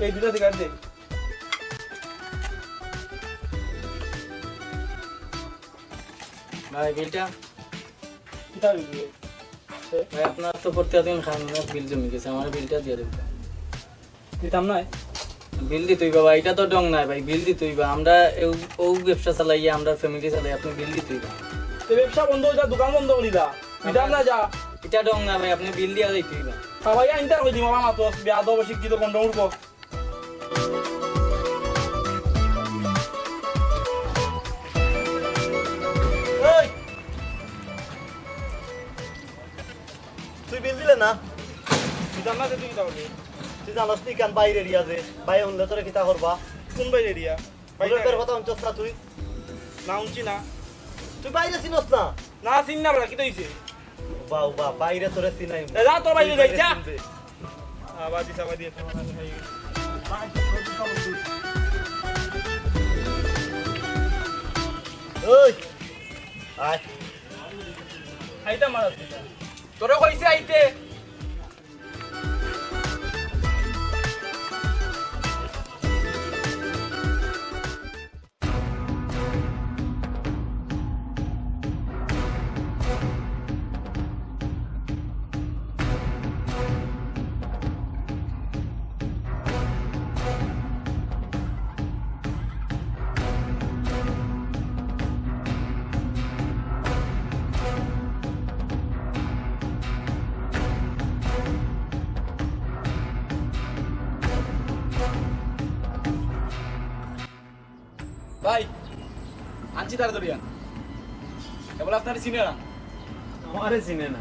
এই দুটো থেকে দে ভাই বিলটা কিতা দিবি ভাই আপনার তো প্রত্যেকদিন খান বিল জমে গেছে আমার বিলটা দিয়ে দেবেন দিতাম নাই বিল দিতেই বাবা এটা তো ডং নাই ভাই বিল দিতেই বা আমরা ও ব্যবসা চালাইয়া আমরা ফ্যামিলি চালাই আপনি বিল দিতেই বা তে ব্যবসা বন্ধ হইতা দোকান বন্ধ করি দা দিতাম না যা এটা ডং না ভাই আপনি বিল দিয়া দিতেই বা সবাই আইনতা কই দিমা মামা তো বেয়াদব শিক্ষিত কোন উড়ব এই তুই বিল দিলে না দিতাম না তুই কিতা করবি তুই জানাস নি কেন বাইরে এরিয়া যে বাইরে হলে তোরা কিতা করবা কোন বাইরে এরিয়া বাইরের কথা অঞ্চল না তুই না উনছি না তুই বাইরে চিনস না না চিন না বলা কিতা হইছে বাউ বা বাইরে তোরে চিনাই এ যা তোর বাইরে যাই যা চিনবে। আবার দিছা বাই দিয়ে ওই আয় আইতা মারা তোরে কইছে আইতে ভাই আনছি তাড়াতাড়ি আন কেবল আপনার চিনে না আমারে চিনে না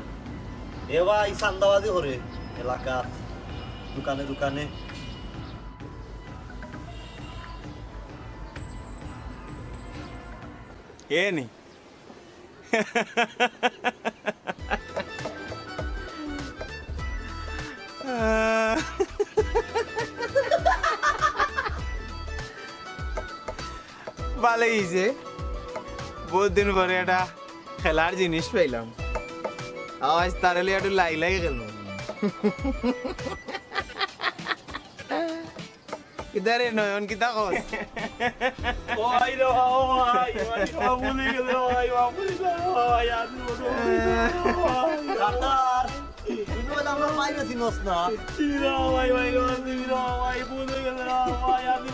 এ ভাই চান্দাবাজি করে এলাকার দোকানে দোকানে এ নি ভালো হয়েছে বহুত দিন পরে একটা খেলার জিনিস পাইলাম আওয়াজ তারালে একটু লাই গেল কিদারে নয়ন কিতা কর ওই রে ভাই মামুনি গেল ভাই মামুনি গেল ভাই আমি ডাক্তার তুই বলে আমার বাইরে চিনস না চিরা ভাই ভাই চিরা ভাই বুঝে গেল ভাই আমি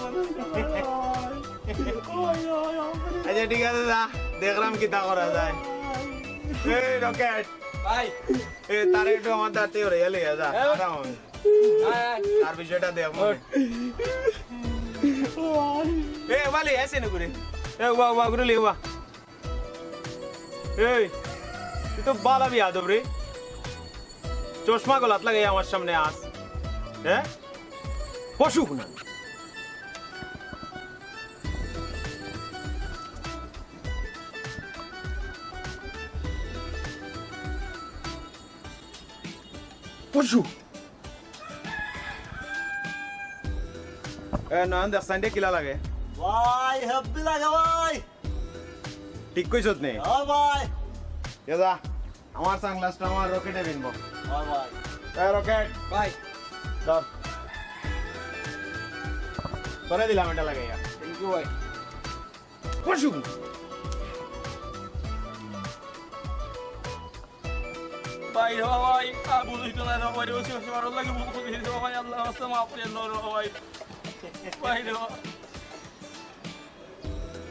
আচ্ছা ঠিক আছে যা দেখলাম কিতা করা যায় এই রকেট ভাই এ তার একটু আমার দাঁতে ওরে এলে যা আরাম হবে। তার বিষয়টা দেখ এ বালি এসে না করে এ ওয়া করে লে ওয়া এই তুই তো বালা বি আদব রে চশমা গলাত লাগে আমার সামনে আস হ্যাঁ পশু না পশু এ নয়ন দেখছেন কিলা লাগে ভাই হেব্বি লাগে ভাই ঠিক কইছত নে ও ভাই যা আমার সানগ্লাসটা আমার রকেটে বিনবো ও ভাই এ রকেট ভাই ধর করে দিলাম এটা লাগাইয়া থ্যাংক ইউ ভাই পশু ভাই ভাই বুঝিত না ভাই বসে বসে মারো লাগে বুঝ করে দিও ভাই আল্লাহ রাস্তা মাফ করে দাও ভাই ভাই রে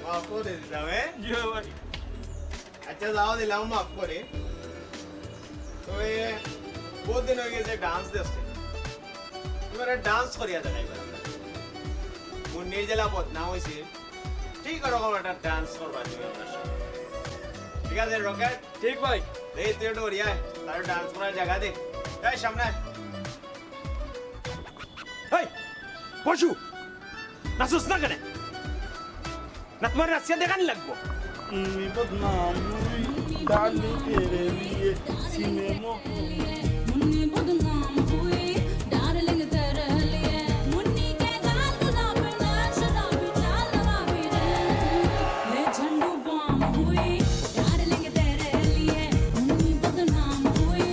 মাফ করে দিলাম জি ভাই আচ্ছা যাও দিলাম মাফ করে তো বহুত দিন হয়ে গেছে ডান্স দেখছে তুমি ডান্স করিয়া দেখাইবা মোর নির্জলা বদনাম হয়েছে ঠিক ওরকম একটা ডান্স করবা তুমি আমার সাথে ঠিক আছে রকেট ঠিক ভাই এই তুই একটু ওরিয়া তার ডান্স করার জায়গা দে এই সামনে এই পশু নাচুস না কেন না তোমার রাশিয়া দেখানি লাগবো मुन्नी बदनाम हुई डार्लिंग तेरे लिए मुन्नी के गाल गुलाबी ना शराबी चालवा भी रे ले झंडू बम हुई डार्लिंग तेरे लिए मुन्नी बदनाम हुई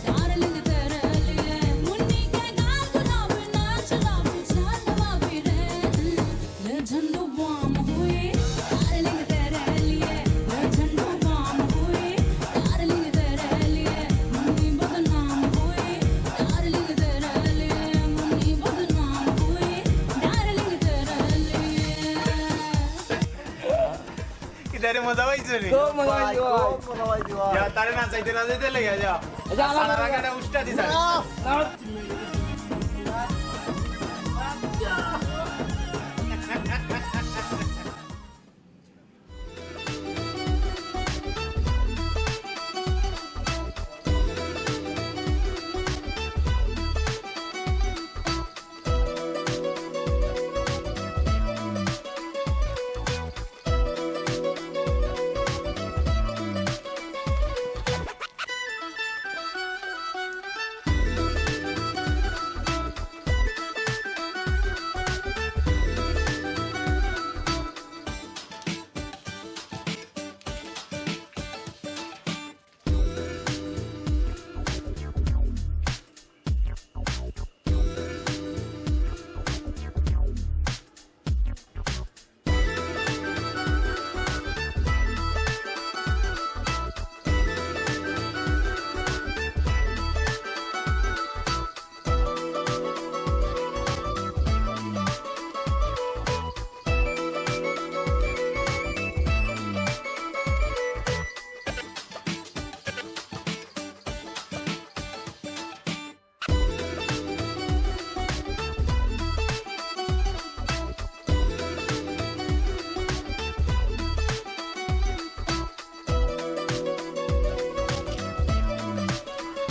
डार्लिंग तेरे लिए मुन्नी के गाल गुलाबी ना शराबी चालवा भी रे ले झंडू बम हुई डार्लिंग तेरे लिए ले झंडू बम हुई डार्लिंग तेरे लिए मुन्नी बदनाम हुई डार्लिंग तेरे लिए मुन्नी बदनाम हुई डार्लिंग तेरे लिए ইদারে মজা পাইছো রে খুব মজা ভাই হইছে ভাই। খুব মজা পাইছি ভাই। যা তারে না চাইতে লইয়া যা এই যে আমার সারা লাগাটা উষ্টা দিছ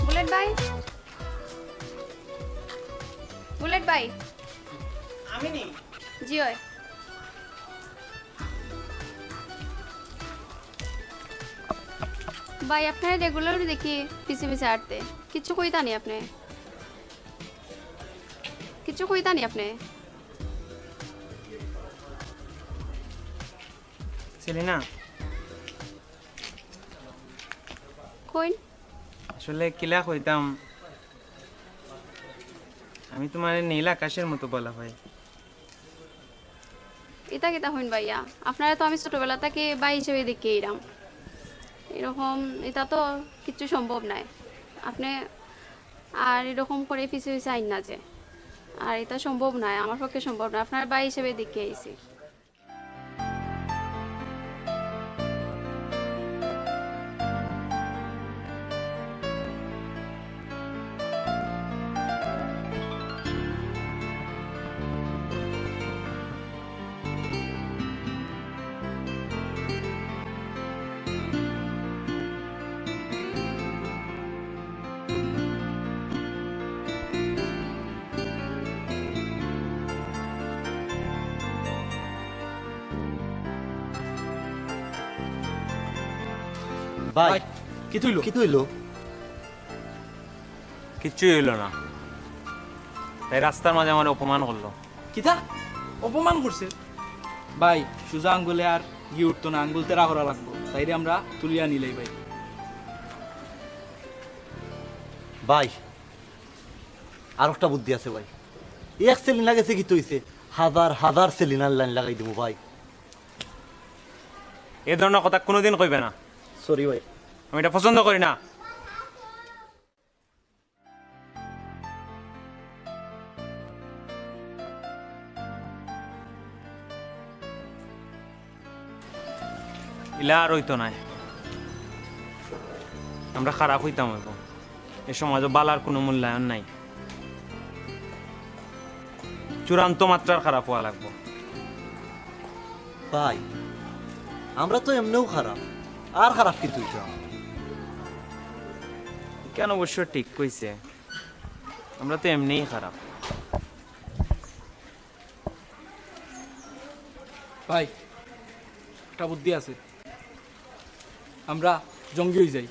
বুলেট ভাই বুলেট ভাই আমি নি জি হয় ভাই আপনারা রেগুলার দেখি পিছে পিছে হাঁটতে কিচ্ছু কইতানি আপনি কিচ্ছু কইতানি আপনি সেলিনা কইন আসলে কিলা কইতাম আমি তোমার নীল আকাশের মতো বলা হয় এটা কেটা হইন ভাইয়া আপনারা তো আমি ছোটবেলা থেকে ভাই হিসেবে দেখি এরাম এরকম এটা তো কিচ্ছু সম্ভব নাই আপনি আর এরকম করে পিছে পিছে আইন না যে আর এটা সম্ভব নয় আমার পক্ষে সম্ভব না আপনার ভাই হিসেবে দেখে আইছি ভাই কি তুইলো কি হইলো কিচ্ছুই হইলো না তাই রাস্তার মাঝে আমার অপমান করলো কিতা অপমান করছে ভাই সুজা আঙ্গুলে আর গিয়ে উঠতো না আঙ্গুল তেরা করা লাগবো তাইলে আমরা তুলিয়া নিলেই ভাই ভাই আর একটা বুদ্ধি আছে ভাই এক সেলিন লাগাইছে কি তৈছে হাজার হাজার সেলিনার লাইন লাগাই দিব ভাই এ ধরনের কথা কোনোদিন কইবে না সরি ভাই আমি এটা পছন্দ করি না ইলা আর হইতো নাই আমরা খারাপ হইতাম হইব এ সমাজে বালার কোনো মূল্যায়ন নাই চূড়ান্ত মাত্রার খারাপ হওয়া লাগবো ভাই আমরা তো এমনিও খারাপ আর খারাপ কি তুই কেন অবশ্য ঠিক কইছে, আমরা তো এমনিই খারাপ। ভাই একটা বুদ্ধি আছে, আমরা জঙ্গি হয়ে যাই,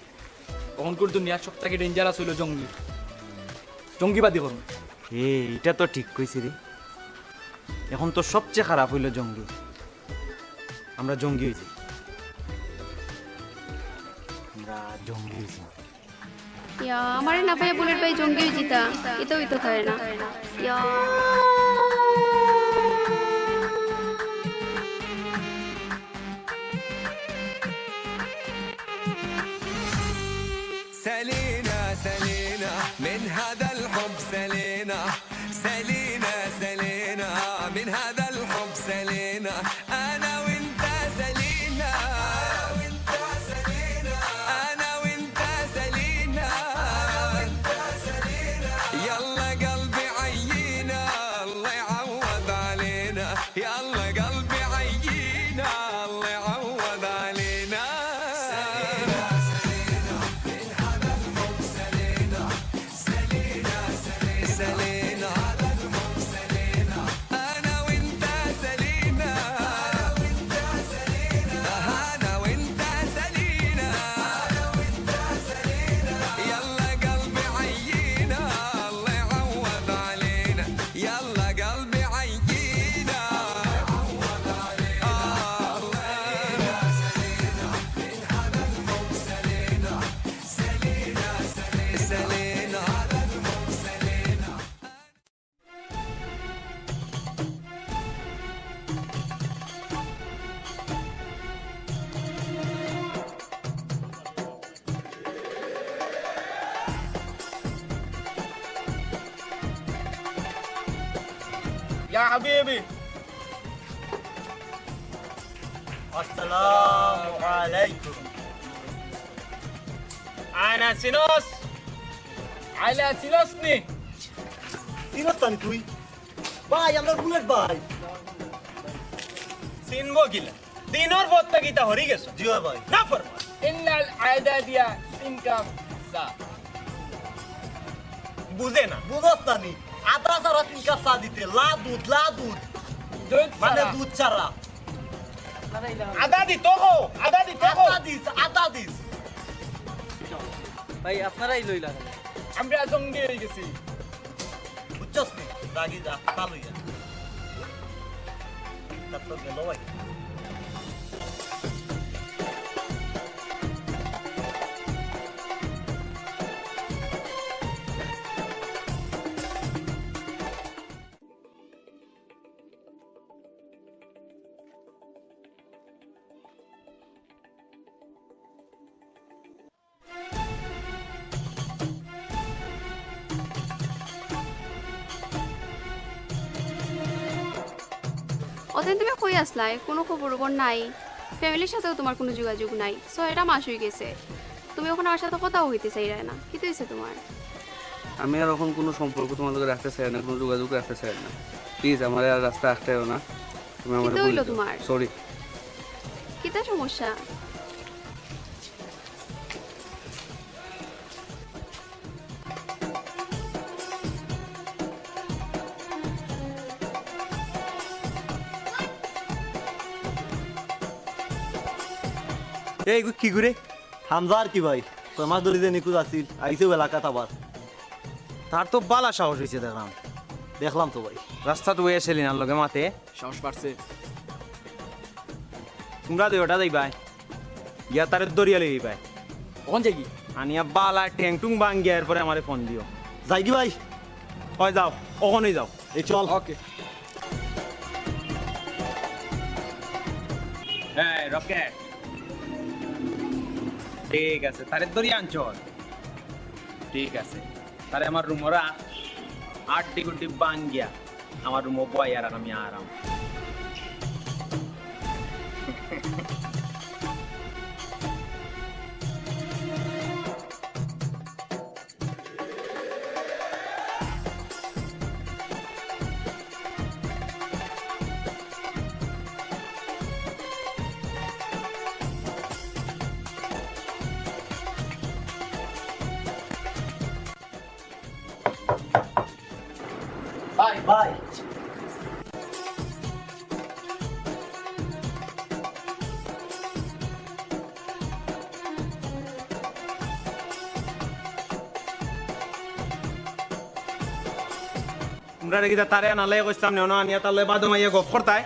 তখনকার দুনিয়া সব থেকে ডেঞ্জারাস হইল জঙ্গিবাদী করুন। এটা তো ঠিক কইছি রে, এখন তো সবচেয়ে খারাপ হইল জঙ্গি, আমরা জঙ্গি হয়েছি, আমরা জঙ্গি হয়েছি। ইয়া আমারে না পাইয়া বুলেট ভাই জঙ্গি জিতা এটাও তো থাকে না। ইয়া سلينا سلينا من هذا الحب سلينا سلينا سلينا من هذا الحب سلينا أنا وأنت سلينا وأنت سلينا أنا وأنت سلينا وأنت سلينا يلا قلبي عيينا الله يعوض علينا يلا قلبي عيينا الله يعوض علينا سلينا أنا وأنت سلينا أنا وأنت سلينا يلا قلبي عيينا الله يعوض علينا يلا قلبي عيينا سلينا ইয়া হাবিবি আসসালামু আলাইকুম। আনা সিনোস আইলা সিনোস নি চিনতাম তুই ভাই, আমরা বুলেট ভাই। সিনবো গিলা দিনর বত্তা গীতা হরি গেছো জিয়া ভাই, না ফরমা ইন্নাল আয়দা দিয়া ইনকাম সা বুঝে না বুঝত নানি আদা সারা 3 কাপ চা দিতে, লা দুধ দুধ মানে দুধ ছাড়া। আদা দিতো হো আদা দিতো হো আদা দিস ভাই আপনারাই লইলা আমরা জঙ্গি হয়ে গেছি বুঝছস নি? রাগি যা চালু যা তারপর গেল ভাই। অতদিন তুমি কই আসলাই, কোনো খবর নাই, ফ্যামিলির সাথেও তোমার কোনো যোগাযোগ নাই, 6টা মাস হয়ে গেছে, তুমি ওখানে আমার সাথে কথাও হইতে চাই না, কি হয়েছে তোমার? আমি আর এখন কোনো সম্পর্ক তোমাদের রাখতে চাই না, কোনো যোগাযোগ রাখতে চাই না, প্লিজ আমার আর রাস্তা আসতেও না, তুমি আমার কি হইলো তোমার? সরি। কিতা সমস্যা? এই কি করে হামজা আর কি ভাই, তোমার দরি যে নিকুজ আছিল, আইসে এলাকাত আবার। তার তো বালা সাহস হয়েছে দেখলাম, দেখলাম তো ভাই। রাস্তা তো হয়ে সেলিনার লগে মাতে সাহস পারছে। তোমরা তো ওটা যাইবাই গিয়া তারে দরিয়া লই পাই কখন যাই কি আনিয়া বালা ঠ্যাং টুং ভাঙ্গিয়া এরপরে আমারে ফোন দিও। যাই কি ভাই? হয় যাও, ওখানেই যাও। এই চল। ওকে হ্যাঁ রকেট ঠিক আছে, তারে দরিয়া আনচল ঠিক আছে, তারে আমার রুমরা 8 গুটি ভাঙ্গিয়া আমার রুম বয় আর আমি আরাম। ভাই ভাই তোমরা নাকি তারে নালে কইতাম না আনিয়া তালে বাদম আইয়া গপ করতায়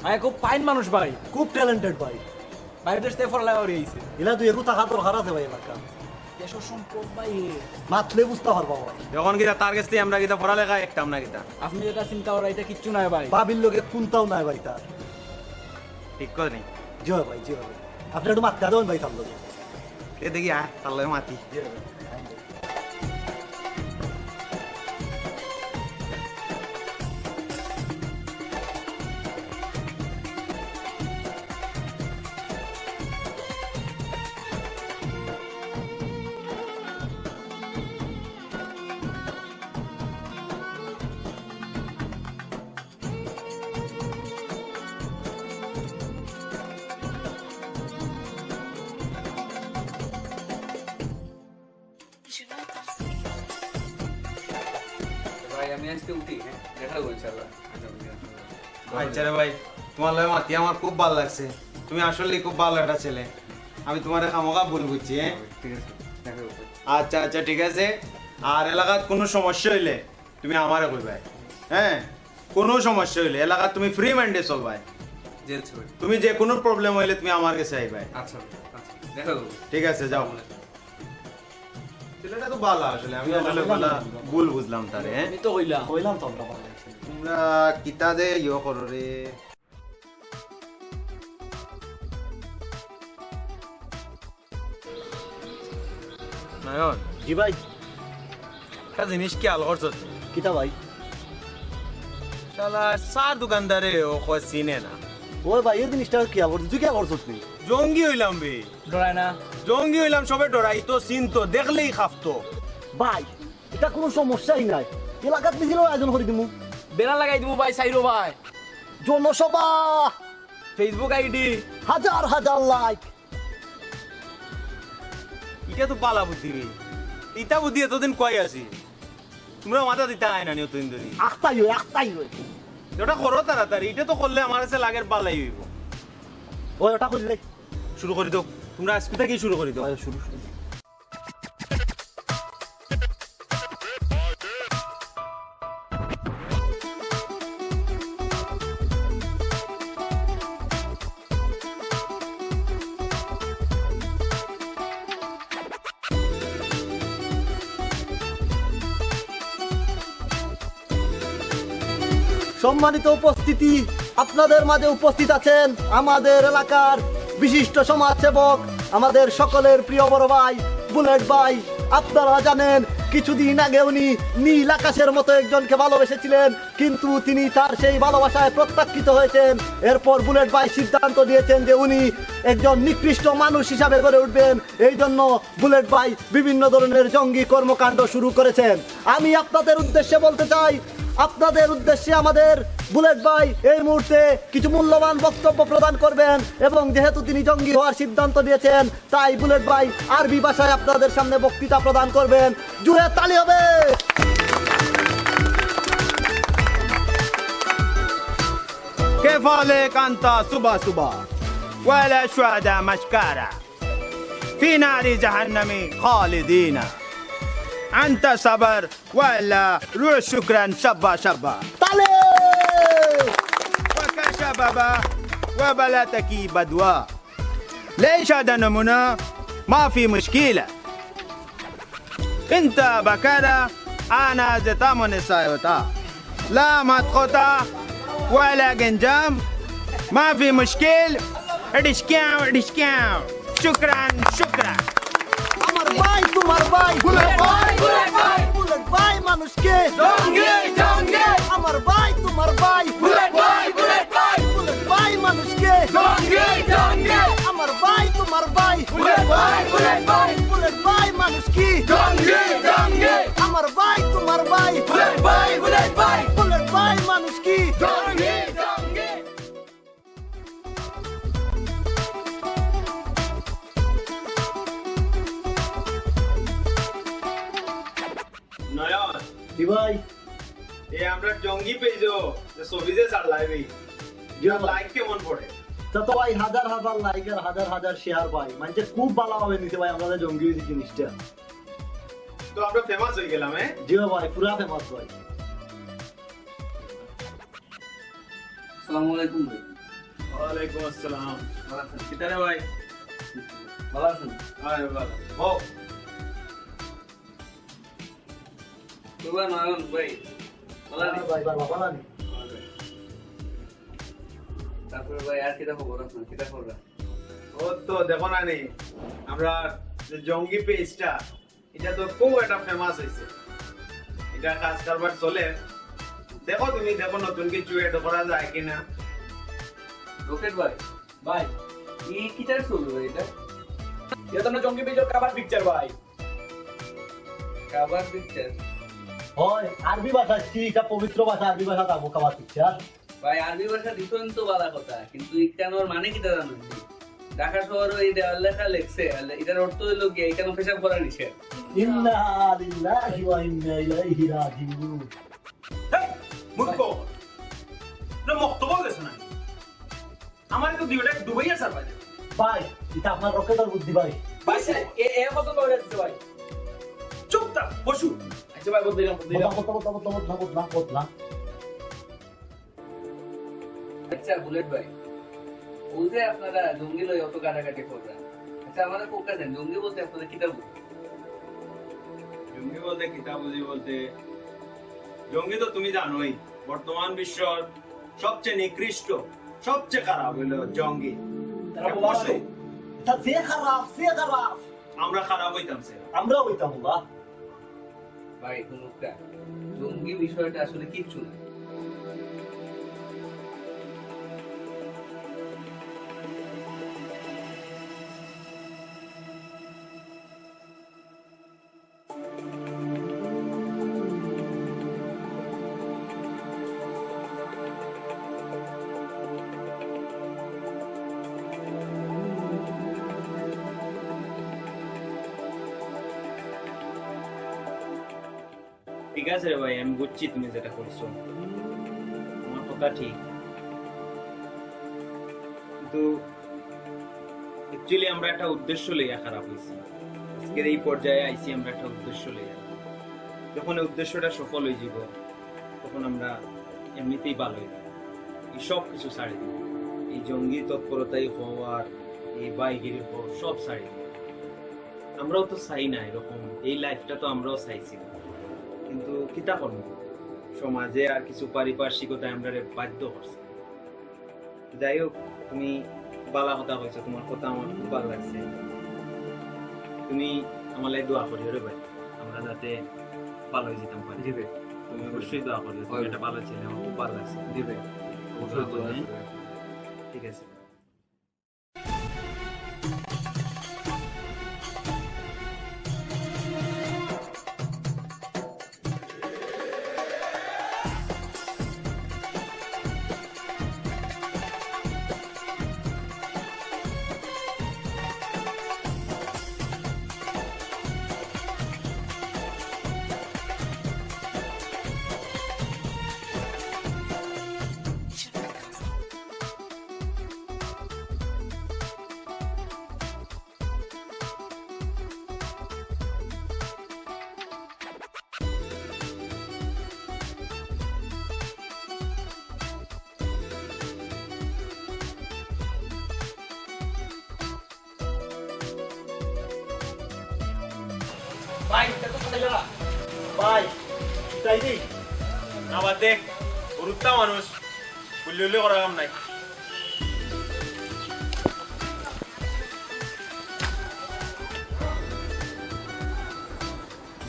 ভাই খুব ফাইন মানুষ ভাই খুব ট্যালেন্টেড ভাই বাইরে দেশ থেকে ফরলা করে আইছে এলা তুই একটু টাকা তোর হারাতে ভাই এলাকা দেশের সম্পদ ভাই মাতলে বুঝতে পারবা ভাই যখন কিতা তার কাছ থেকে আমরা কিতা পড়ালেখা একটাম না কিতা আপনি যেটা চিন্তা করা এটা কিচ্ছু নাই ভাই বাবির লোকে কোনটাও নাই ভাই তার ঠিক করে নি জয় ভাই জয় ভাই আপনি একটু মাত্রা দেবেন ভাই তার লোকে এ দেখি আয় তালে মাতি ভাই আমি আজকে উঠি, হ্যাঁ দেখা করবো ইনশাআল্লাহ। আচ্ছা রে ভাই তোমার লয় মাতি আমার খুব ভালো লাগছে তুমি আসলে খুব ভালো একটা ছেলে আমি তোমার খামোকা ভুল বুঝছি হ্যাঁ ঠিক আছে, দেখা করবো। আচ্ছা আচ্ছা ঠিক আছে আর এলাকাত কোনো সমস্যা হইলে তুমি আমারে কইবাই হ্যাঁ কোনো সমস্যা হইলে এলাকাত তুমি ফ্রি মাইন্ডে চলবাই জেলছি ভাই। তুমি যে কোনো প্রবলেম হইলে তুমি আমার কাছে আইবাই আচ্ছা আচ্ছা, দেখা করবো। ঠিক আছে যাও ছেলেটা তো ভালো আসলে আমি আসলে ভুল বুঝলাম তারে হ্যাঁ আমি তো কইলাম কইলাম তো আমরা ভালো তোমরা কিতা দে ইয়ে করো রে নয়ন জি ভাই একটা জিনিস কি আল করছো কিতা ভাই শালা সার দোকানদারে ও কই চিনে না ওই ভাই এই জিনিসটা কি করছিস তুই কি করছিস তুই জঙ্গি হইলাম বে ডরায় না জঙ্গি হইলাম সবে ডরাই তো চিনতো দেখলেই খাফতো ভাই এটা কোনো সমস্যাই নাই এলাকাত মিছিল আয়োজন করে দিমু বেলা লাগাই দিব ভাই সাইরো ভাই জনসভা ফেসবুক আইডি হাজার হাজার লাইক এটা তো পালা বুদ্ধি রে ইটা বুদ্ধি এতদিন কই আছি তোমরা মাথা দিতে আয় না নিও তুই ধরি আখতাই হই ওটা করো তাড়াতাড়ি এটা তো করলে আমার কাছে লাগের পালাই হইব ওই ওটা করলে শুরু করে দাও তোমরা আজকে থেকে শুরু করে দাও শুরু শুরু সম্মানিত উপস্থিতি আপনাদের মাঝে উপস্থিত আছেন আমাদের এলাকার বিশিষ্ট সমাজসেবক আমাদের সকলের প্রিয় বড় ভাই বুলেট ভাই আপনারা জানেন কিছুদিন আগে উনি নীল আকাশের মতো একজনকে ভালোবেসেছিলেন কিন্তু তিনি তার সেই ভালোবাসায় প্রত্যাখ্যিত হয়েছেন এরপর বুলেট ভাই সিদ্ধান্ত দিয়েছেন যে উনি একজন নিকৃষ্ট মানুষ হিসাবে গড়ে উঠবেন এই জন্য বুলেট ভাই বিভিন্ন ধরনের জঙ্গি কর্মকাণ্ড শুরু করেছেন আমি আপনাদের উদ্দেশ্যে বলতে চাই আপনাদের উদ্দেশ্যে আমাদের বুলেট ভাই এই মুহূর্তে কিছু মূল্যবান বক্তব্য প্রদান করবেন এবং যেহেতু তিনি জঙ্গি হওয়ার সিদ্ধান্ত নিয়েছেন তাই বুলেট ভাই আরবি ভাষায় আপনাদের সামনে বক্তৃতা প্রদান করবেন জুড়ে তালি হবে كيف عليك أنت صبا صبا ولا شهداء مشكارة في نار جهنم خالدين أنت صبر ولا روح شكرا شبا شبا তালে وكشبابا وبلاتكي بدوا ليش هذا نمونا ما في مشكلة انت بكرة انا زتامون سايوتا لا مدقوطة ولا جنجام ما في مشكل ادشكاو ادشكاو شكرا شكرا আমার ভাই তোমার ভাই বুলেট ভাই বুলেট ভাই মানুষকে জঙ্গি জঙ্গি আমার ভাই তোমার ভাই বুলেট ভাই বুলেট ভাই মানুষকে জঙ্গি জঙ্গি আমার ভাই তোমার ভাই বুলেট ভাই বুলেট ভাই মানুষ কি জঙ্গি জঙ্গি আমার ভাই তোমার ভাই বুলেট ভাই বুলেট ভাই মানুষ কি জঙ্গি জঙ্গি নয়ন কি ভাই এই আমরা জঙ্গি পেজো যে ছবি যে ছাড়লাই ভাই লাইক কেমন পড়ে তা তো ভাই হাজার হাজার লাইক আর হাজার হাজার শেয়ার ভাই মানে খুব ভালো হবে নিতে ভাই আমাদের জঙ্গি জিনিসটা। তো আমরা ফেমাস হয়ে গেলাম জিও ভাই পুরা ফেমাস ভাই। আসসালামু আলাইকুম ভাই। ওয়ালাইকুম আসসালাম। ভালো আছেন? কিতারে ভাই? ভালো আছেন? আরে ভালো। ও তোলা নয়ন ভাই। ভালো আছেন? ভাই ভালো ভালো নি। তারপরে ভাই আর কিটা খবর আপনার? কিটা খবর? ও তো দেখো না নি আমরা যে জঙ্গি পেজটা এটা তো খুব একটা ফেমাস হয়েছে। এটা কাজ কারবার চলে। দেখো তুমি দেখো নতুন কিছু এড করা যায় কিনা। রকেট ভাই, ভাই এই কিটার চলবে ভাই এটা? এটা তো আমরা জঙ্গি পেজের কাভার পিকচার ভাই। কাবার পিকচার? হয় আরবি ভাষা কি এটা পবিত্র ভাষা আরবি ভাষা তাবো খাবার পিকচার। ভাই আরবি ভাষা দিতেন তো ভালো কথা, কিন্তু ইকানোর মানে কিটা জানেন? ঢাকা শহরে এই দেওয়াল লেখা লেখছে, এটার অর্থ হলো কি ইকানো পেশাব করা নিষেধ। ইন্না লিল্লাহি ওয়া ইন্না ইলাইহি রাজিউন। মূর্খ না মক্তব্য গেছ না আমার তো দুইটা দুবাই আছে ভাই ভাই এটা আপনার রকেটের বুদ্ধি ভাই। ভাই এ কত করে দিতে ভাই? চুপ থাক পশু আচ্ছা ভাই বদলাম বদলা। আচ্ছা বুলেট ভাই, ওই যে আপনারা জঙ্গি লই অত কাটাকাটি করবেন, আচ্ছা আমাদের কোকা দেন জঙ্গি বলতে আপনাদের কিটা বুঝেন? জঙ্গি বলতে কিতাব বুঝি বলতে জঙ্গি তো তুমি জানোই বর্তমান বিশ্বের সবচেয়ে নিকৃষ্ট সবচেয়ে খারাপ হলো জঙ্গি। অবশ্যই এটা সে খারাপ আমরা খারাপ হইতাম স্যার। আমরা হইতাম বা ভাই কোনটা জঙ্গি বিষয়টা আসলে কিচ্ছু না। ঠিক আছে রে ভাই, আমি বুঝছি তুমি যেটা করছো, তোমার কথা ঠিক, কিন্তু অ্যাকচুয়ালি আমরা একটা উদ্দেশ্য লইয়া খারাপ হয়েছি। আজকের এই পর্যায়ে আইছি আমরা একটা উদ্দেশ্য লইয়া। যখন এই উদ্দেশ্যটা সফল হয়ে যাব তখন আমরা এমনিতেই ভালো হইব, এই সব কিছু ছাড়ি দিব, এই জঙ্গি তৎপরতাই হওয়ার এই বাইগিরি হওয়ার সব ছাড়ি দিব। আমরাও তো চাই না এরকম, এই লাইফটা তো আমরাও চাইছি, কিন্তু কিতা করব, সমাজে আর কিছু পারিপার্শ্বিকতায় আমরা বাধ্য করছি। যাই হোক, তুমি বালা কথা কইছো, তোমার কথা আমার খুব ভালো লাগছে। তুমি আমার লাগে দোয়া করিও রে ভাই, আমরা যাতে ভালো হয়ে যেতাম পারি। দিবে তুমি অবশ্যই দোয়া করিও, তুমি একটা ভালো ছেলে, আমার খুব ভালো লাগছে। দিবে দোয়া করিও, হ্যাঁ? ঠিক আছে। ভাই এটা তো চলে গেল। ভাই তাই দি আবার দেখ গুরুত্ব মানুষ বুঝলে করা কাম নাই।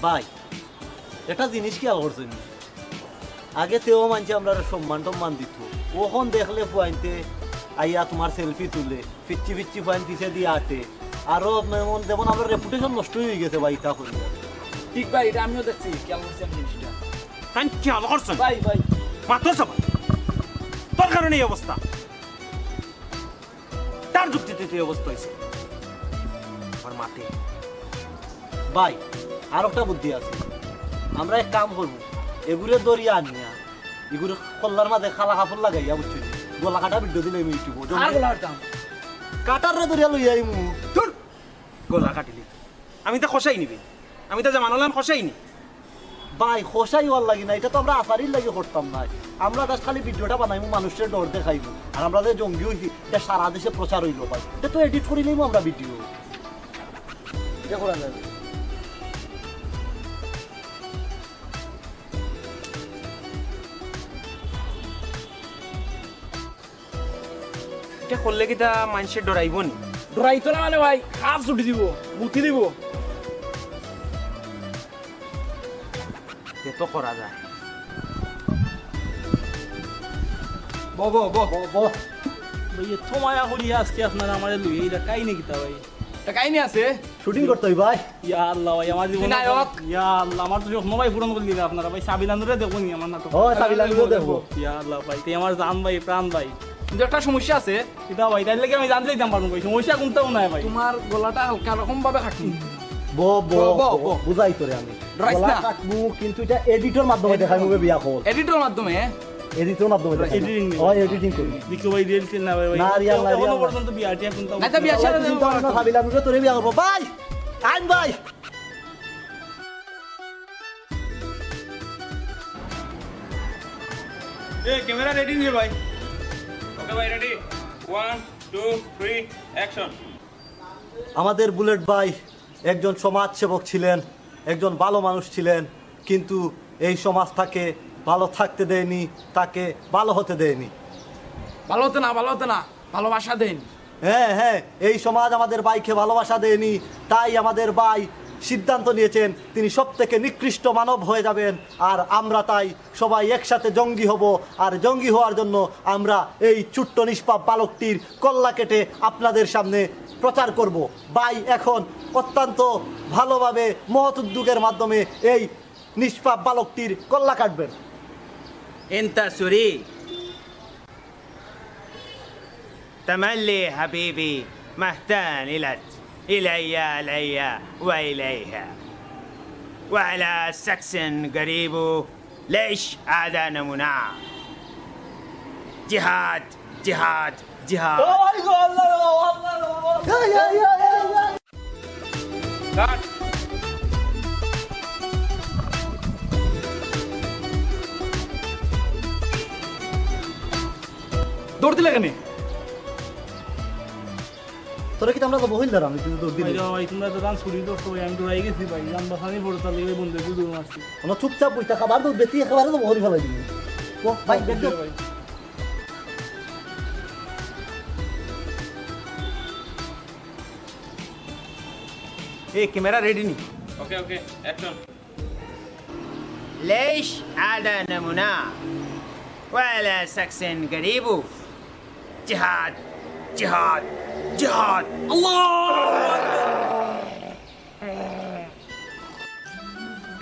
ভাই একটা জিনিস খেয়াল করছেন, আগে তেও মানছে আমরা সম্মান টম্মান দিত, ওখন দেখলে পয়েন্টে আইয়া তোমার সেলফি তুলে ফিচ্ছি ফিচ্ছি পয়েন্ট পিছিয়ে দিয়ে আটে, আরো যেমন আমরা রেপুটেশন নষ্ট হয়ে গেছে ভাই তা করি। ঠিক ভাই, এটা আমিও দেখছি, খেয়াল করছি আমি জিনিসটা। তাই খেয়াল করছেন ভাই ভাই মাত্র সবাই তোর কারণে এই অবস্থা, তার যুক্তিতে এই অবস্থা হয়েছে আমার মাঠে। ভাই আর একটা বুদ্ধি আছে, আমরা এক কাম করবো, এগুলো দরিয়া আনিয়া এগুলো কল্লার মাঝে খালা কাপড় লাগাইয়া বুঝছি গলা কাটা ভিডিও দিলে আমি ইউটিউব আর বলা হারতাম কাটার রে ধরিয়া লইয়া আইমু ধুর, গলা কাটিলি আমি তো খসাই নিবি, আমি তো জামানোলাম খসাই নি। ভাই খোসাই হওয়ার লাগি না, এটা তো আমরা আসারির লাগে করতাম না। আমরা জাস্ট খালি ভিডিওটা বানাইমু, মানুষের ডর দেখাইবো। আর আমরা যে জঙ্গি হইছি এটা সারা দেশে প্রচার হইল ভাই, এটা তো এডিট করিলেই আমরা ভিডিও এটা করা যাবে। এটা করলে কি তা মানুষের ডরাইব নি? ডরাইতো না মানে ভাই হাফ ছুটি দিব, বুতি দিব। এ তো করা যায়। বব বব বব ভাই এত মায়া করি আজকে আপনারা আমাদের লুই এটা কাহিনী কিতা ভাই? এটা কাহিনী আছে শুটিং করতে হই ভাই। ইয়া আল্লাহ ভাই আমার জীবন নায়ক। ইয়া আল্লাহ আমার তো স্বপ্ন ভাই পূরণ করে দিলে আপনারা ভাই। সাবিলানুরে দেখো নি আমার নাটক? ও সাবিলানুরে দেখবো। ইয়া আল্লাহ ভাই তে আমার জান ভাই প্রাণ ভাই। কিন্তু একটা সমস্যা আছে কিতা ভাই, তাই লাগে আমি জানতে দিতাম পারবো ভাই। সমস্যা কোনটাও নাই ভাই, তোমার গলাটা হালকা রকম ভাবে কাটুন। বুঝাই তোরে আমি ডরাইস গলা না। কাটবো, কিন্তু এটা এডিটর মাধ্যমে দেখাইবো বিয়া কল। এডিটর মাধ্যমে এডিটর মাধ্যমে Editing দেখাইবো। ও এডিটিং করি দেখো ভাই রিয়েল না ভাই। না, real না, real এখনো না। পর্যন্ত বিয়াটিয়া কোনটাও না। তা বিয়া আচ্ছা সাথে সাবিলানুরে তোরে বিয়া করবো ভাই। আইন ভাই এ ক্যামেরা রেডি নে ভাই? ওকে ভাই রেডি, 1 2 3 অ্যাকশন। আমাদের বুলেট ভাই একজন সমাজসেবক ছিলেন, একজন ভালো মানুষ ছিলেন, কিন্তু এই সমাজ তাকে ভালো থাকতে দেয়নি, তাকে ভালো হতে দেয়নি। ভালো হতো না, ভালো হতো না, ভালোবাসা দেন। হ্যাঁ হ্যাঁ, এই সমাজ আমাদের ভাইকে ভালোবাসা দেয়নি, তাই আমাদের ভাই সিদ্ধান্ত নিয়েছেন তিনি সব থেকে নিকৃষ্ট মানব হয়ে যাবেন। আর আমরা তাই সবাই একসাথে জঙ্গি হব, আর জঙ্গি হওয়ার জন্য আমরা এই ছোট্ট নিষ্পাপ বালকটির কল্লা কেটে আপনাদের সামনে প্রচার করব। ভাই এখন অত্যন্ত ভালোভাবে মহৎ উদ্যোগের মাধ্যমে এই নিষ্পাপ বালকটির কল্লা কাটবেন। انت سوري تملي حبيبي مهتان إلي وإليها وعلى سكس قريب ليش عادنا منع جهاد جهاد جهاد Cut. দৌড় দিলে কেন? তোরা কি আমরা তো বহিল দাঁড়া, আমি কিন্তু দৌড় দিই ভাই তোমরা তো ডান্স করি তো সবাই, আমি দৌড়াই গেছি ভাই। জান বাসানি পড়ে তাহলে এই বন্ধু দৌড় মারছি। আমরা চুপচাপ বইটা খাবার দৌড় বেশি একেবারে তো বহরি ফেলাই দিবি। ও ভাই দেখো ভাই ए कैमरा रेडी नहीं? Okay okay action. ليش عادنا منع وعلى سكس قريب جهاد جهاد جهاد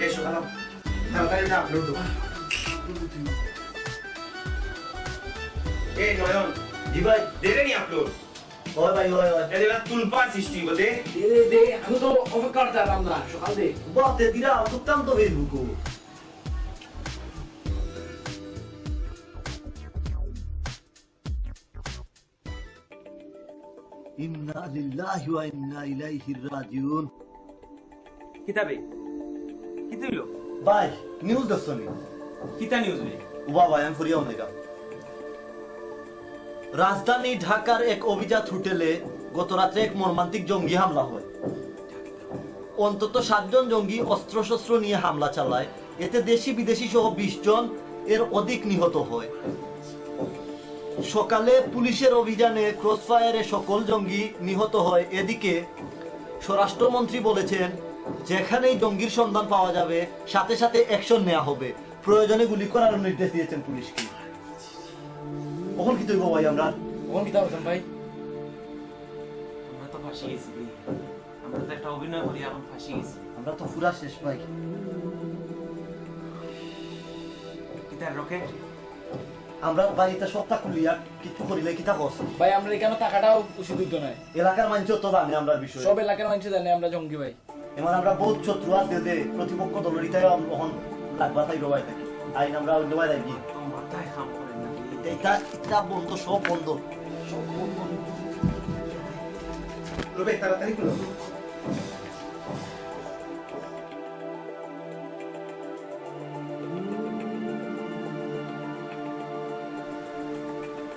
ايش غلط؟ خلينا ابلود ايه نويون জি ভাই। दे रहे नहीं अपलोड ওই ভাই ওই ওই ये देखा तुलपा सिस्टम बोलते দে আমি তো অপেক্ষা করতাম না সকাল দে। বলতে দিরা অত্যন্ত ফেসবুক। ইন্না লিল্লাহি ওয়া ইন্না ইলাইহি রাজিউন। किताबे कितने लो ভাই নিউজ দেখছনি? कितना न्यूज़ में ওবা ভাই আমি ফুরিয়াও নেগা। রাজধানী ঢাকার এক অভিজাত হোটেলে গত রাত্রে এক মর্মান্তিক জঙ্গি হামলা হয়। অন্তত 7 জন জঙ্গি অস্ত্রশস্ত্র নিয়ে হামলা চালায়, এতে দেশি বিদেশি সহ 20 জন এর অধিক নিহত হয়। সকালে পুলিশের অভিযানে ক্রসফায়ারে সকল জঙ্গি নিহত হয়। এদিকে স্বরাষ্ট্রমন্ত্রী বলেছেন যেখানেই জঙ্গির সন্ধান পাওয়া যাবে সাথে সাথে অ্যাকশন নেওয়া হবে, প্রয়োজনে গুলি করার নির্দেশ দিয়েছেন পুলিশকে। কখন কি তৈব ভাই আমরা? কোন কিতাব আছেন ভাই? আমরা তো ফাঁসি গেছি আমরা তো একটা অভিনয় করি এখন ফাঁসি গেছি আমরা তো পুরা শেষ ভাই। কিতার রকেট আমরা বাড়িতে সপ্তাহ খুলিয়া কিছু করিলে কিতা কস ভাই আমরা এখানে টাকাটাও উচিত হইতো না। এলাকার মানুষ তো জানে আমরা বিষয়, সব এলাকার মানুষ জানে আমরা জঙ্গি ভাই। এমন আমরা বহুত শত্রু আছে যে প্রতিপক্ষ দলের ইতাই এখন লাগবা তাই রবাই থাকি। আইন আমরা অন্য বাইরে গিয়ে মাথায় কাম করে না এটা বন্ধ, সব বন্ধ, সব বন্ধ। রবে তাড়াতাড়ি করো।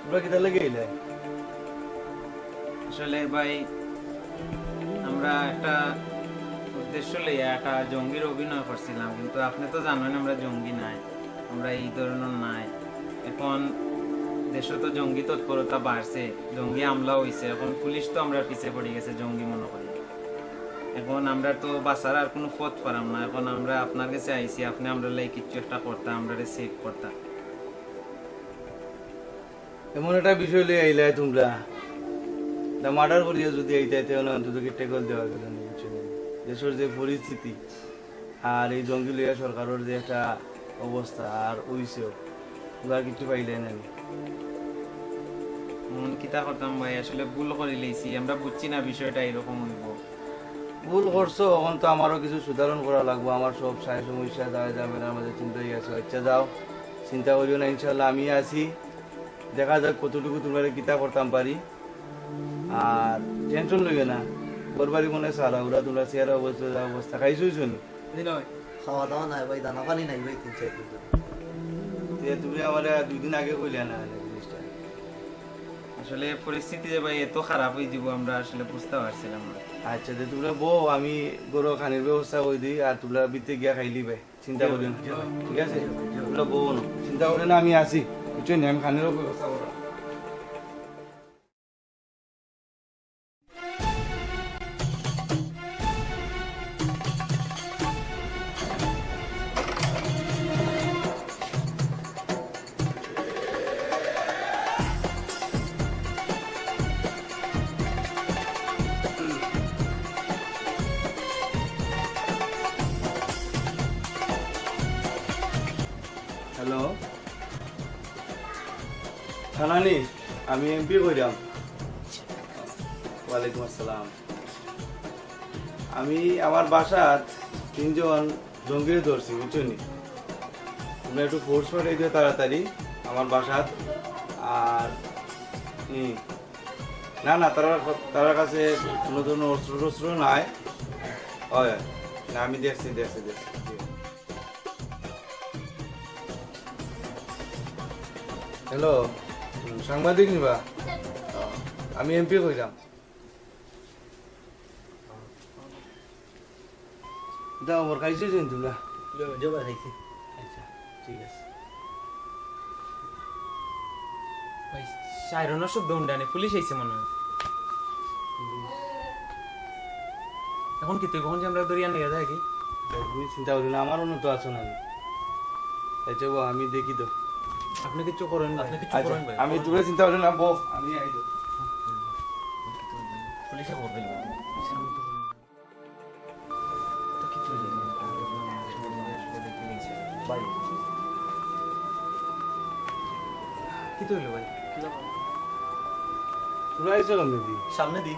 তোমরা কিটা লেগে এলে? আসলে ভাই আমরা একটা উদ্দেশ্য লইয়া একটা জঙ্গির অভিনয় করছিলাম, কিন্তু আপনি তো জানেন আমরা জঙ্গি নাই, আমরা এই ধরনের নাই। এখন দেশে তো জঙ্গি তৎপরতা বাড়ছে, জঙ্গি হামলা হয়েছে, এখন পুলিশ তো আমরা পিছিয়ে পড়ে গেছে জঙ্গি মনে করি। এখন আমরা তো বাঁচার আর কোনো পথ পারাম না, এখন আমরা আপনার কাছে আইছি, আপনি আমরা লাই কিছু একটা করতাম, আমরা সেভ করতাম। এমন একটা বিষয় লিয়ে আইলে তোমরা মার্ডার করিয়া যদি এইটাইতে অন্তত টেকল দেওয়া গেল না। দেশের যে পরিস্থিতি আর এই জঙ্গি লইয়া সরকারের যে একটা অবস্থা আর ওইসেও ওরা কিছু পাইলে না। মন কিতা করতাম ভাই, আসলে ভুল করে লইছি, আমরা বুঝছি না বিষয়টা এরকম হইব। ভুল করছো, এখন তো আমারও কিছু সুধারণ করা লাগবো। আমার সব সাই সমস্যা দায় দামের মাঝে চিন্তা হয়ে গেছে। আচ্ছা যাও, চিন্তা করিও না, ইনশাল্লাহ আমি আছি, দেখা যাক কতটুকু তোমরা কিতা করতাম পারি। আর টেনশন লইবে না, বরবারি মনে সারা ওরা তোমরা চেয়ার অবস্থা খাইছই শুনি। খাওয়া দাওয়া নাই ভাই, দানা পানি নাই ভাই, 3-4 দিন ধরে। তুমি আমার 2 দিন আগে কইলে না জিনিসটা। আসলে পরিস্থিতি যে ভাই এত খারাপ হয়ে যাব আমরা আসলে বুঝতে পারছিলাম না। আচ্ছা তোমরা বউ, আমি গরু খানির ব্যবস্থা করে দিই আর তোমরা বিতে গিয়া খাইলি ভাই, চিন্তা করি না, ঠিক আছে? তোমরা বউ না, চিন্তা করে না, আমি আছি, বুঝছো না? আমি খানিরও ব্যবস্থা করো। হ্যালো থানানি, আমি এমপি কইরাম। ওয়ালাইকুম আসসালাম। আমি আমার বাসাত 3 জন জঙ্গিরে ধরছি, বুঝছো নি? তোমরা একটু ফোর্স পাঠাই দিও তাড়াতাড়ি আমার বাসাত। আর না না, তার কাছে কোনো ধরনের অস্ত্র নাই। হয় না, আমি দেখছি। হ্যালো, সাংবাদিক নিবা? আমি এমপি কইলাম। দাও ওর খাইছো যেন তোমরা? জবা খাইছি। আচ্ছা ঠিক আছে। ভাই সাইরনের শব্দ উন্ডানে পুলিশ আইছে মনে হয়। এখন কি তুই কখন যে আমরা দরিয়া নিয়ে যাই কি? তুমি চিন্তা করি না, আমারও তো আছো না। আচ্ছা বউ, আমি দেখি তো। আপনি কিছু করেন না, আপনি কিছু করেন ভাই। আমি তোমরা চিন্তা করি না বউ, আমি আই তো। পুলিশে করবে ভাই কি তো হইলো ভাই? তোমরা আইছো কেমন দি? সামনে দি।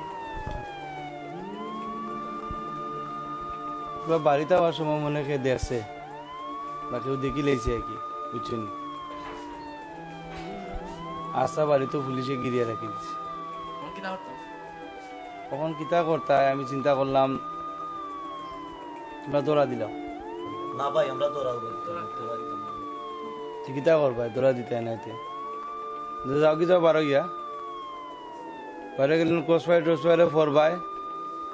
তোমরা বাড়িতে আবার সময় মনে খেয়ে দেখছে বা কেউ দেখি লেগেছে আর কি, বুঝছো নি? আশা বাড়ি তো পুলিশে গিরিয়ে রাখি দিচ্ছে। কখন কিতা করতে আমি চিন্তা করলাম তোমরা দৌড়া দিলাম। না ভাই, আমরা দৌড়াবো। কিতা করবা, দৌড়া দিতে নাইতে যাও কি যাও বারো গিয়া বাইরে গেলেন ক্রসফায়ারে ফরবাই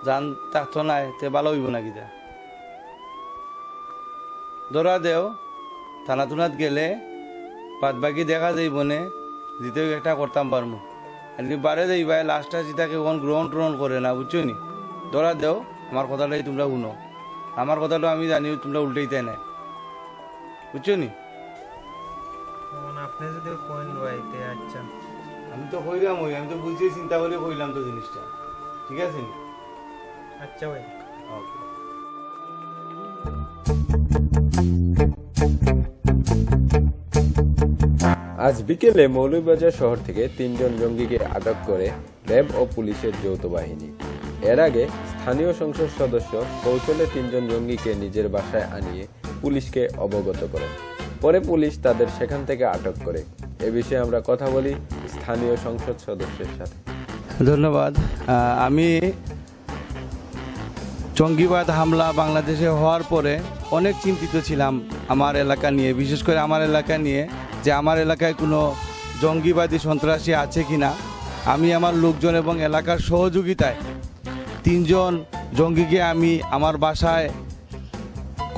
জান থাকতো নাই তে ভালো হইব না কিতা। দৌড়া দেও, থানা টুনাত গেলে বাদ বাকি দেখা যাইব নে, দ্বিতীয় একটা করতাম পারবো। এমনি বারে যাইবাই লাস্টটা যেটাকে কোন গ্রহণ ট্রহণ করে না, বুঝছো নি? দৌড়া দেও, আমার কথাটাই তোমরা শুনো, আমার কথাটা আমি জানি তোমরা উল্টেইতে নাই, বুঝছো নি? আপনি যদি কোয়েন ভাইতে আচ্ছা আমি তো কইলাম, আমি তো বুঝে চিন্তা করে কইলাম তো জিনিসটা, ঠিক আছে নি? আচ্ছা ভাই। ওকে। আজ বিকেলে মৌলভীবাজার শহর থেকে 3 জন জঙ্গিকে আটক করে র্যাব ও পুলিশের যৌথ বাহিনী। এর আগে স্থানীয় সংসদ সদস্য কৌশলে 3 জন জঙ্গিকে নিজের বাসায় আনিয়ে পুলিশকে অবগত করেন। পরে পুলিশ তাদের সেখান থেকে আটক করে। এ বিষয়ে আমরা কথা বলি স্থানীয় সংসদ সদস্যের সাথে। ধন্যবাদ। আমি জঙ্গিবাদ হামলা বাংলাদেশে হওয়ার পরে অনেক চিন্তিত ছিলাম আমার এলাকা নিয়ে, বিশেষ করে আমার এলাকা নিয়ে, যে আমার এলাকায় কোনো জঙ্গিবাদী সন্ত্রাসী আছে কি না। আমি আমার লোকজন এবং এলাকার সহযোগিতায় 3 জন জঙ্গিকে আমি আমার বাসায়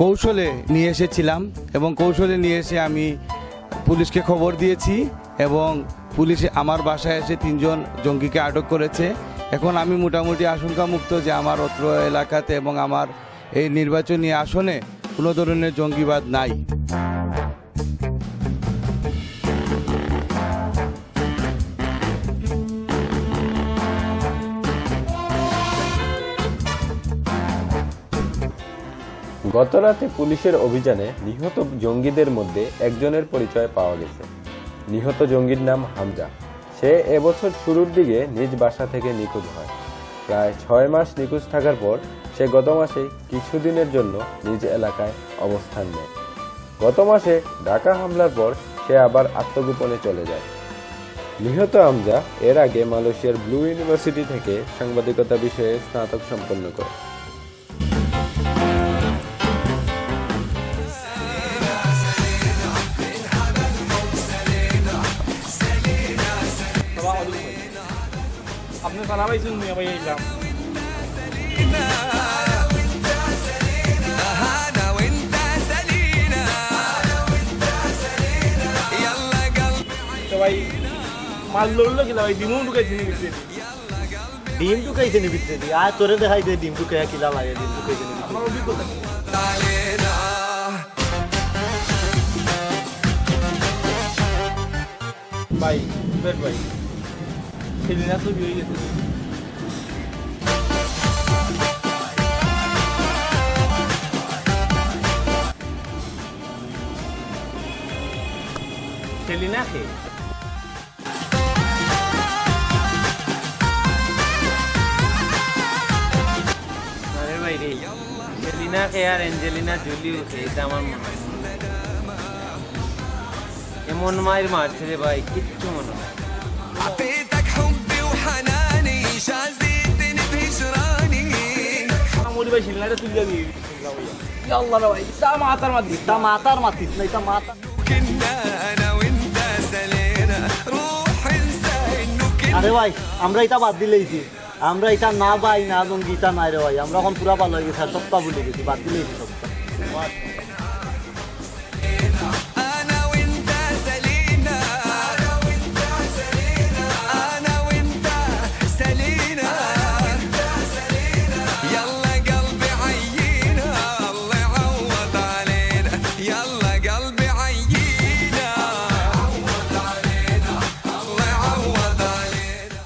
কৌশলে নিয়ে এসেছিলাম এবং কৌশলে নিয়ে এসে আমি পুলিশকে খবর দিয়েছি এবং পুলিশ আমার বাসায় এসে 3 জন জঙ্গিকে আটক করেছে। এখন আমি মোটামুটি আশঙ্কামুক্ত যে আমার অত্র এলাকাতে এবং আমার এই নির্বাচনী আসনে কোনো ধরনের জঙ্গিবাদ নাই। গতরাতে পুলিশের অভিযানে নিহত জঙ্গিদের মধ্যে একজনের পরিচয় পাওয়া গেছে। নিহত জঙ্গির নাম হামজা। সে এবছর শুরুর দিকে নিজ বাসা থেকে নিখোঁজ হয়। প্রায় 6 মাস নিখোঁজ থাকার পর সে গত মাসে কিছুদিনের জন্য নিজ এলাকায় অবস্থান নেয়। গত মাসে ঢাকা হামলার পর সে আবার আত্মগোপনে চলে যায়। নিহত হামজা এর আগে মালয়েশিয়ার ব্লু ইউনিভার্সিটি থেকে সাংবাদিকতা বিষয়ে স্নাতক সম্পন্ন করে। আপনি জানা পাইছেন মিয়া ভাই এলাম انا وانت سلينا يلا قلبي তো ভাই মাল লড়লো কিলা ভাই ডিমও ঢুকাইছি নি ভিতরে ডিম ঢুকাইছে নি ভিতরে দিয়ে আয় তোরে দেখাই দে ডিম ঢুকাইয়া কিলা লাগে ডিম ঢুকাইছে নি আমার অভিজ্ঞতা কি? علينا ভাই বের ভাই সেদিন এত বিয়ে গেছে সেলিনা খে আরে ভাই রে, সেলিনা খে আর অ্যাঞ্জেলিনা জোলিও খে, এটা আমার মনে হয়। এমন মায়ের মারছে রে ভাই, কিচ্ছু মনে হয় না। اعطيتك حبي وحناني شازيتني بهجراني মরি ভাই সেলিনাটা তুলে দিয়ে আল্লাহ রে ভাই তা মাতার মাদি তা মাতার মাতিস না এটা মাতা كنا انا وانت سلينا روح انسى انه كنا আরে ভাই আমরা এটা বাদ দিলেইছি আমরা এটা না ভাই না জঙ্গি এটা নাই রে ভাই আমরা এখন পুরা ভালো হয়ে গেছি আর সপ্তাহ ভুলে গেছি বাদ দিলেইছি সপ্তাহ انا وانت سلينا انا وانت سلينا يلا قلبي عينا الله يعوض علينا يلا قلبي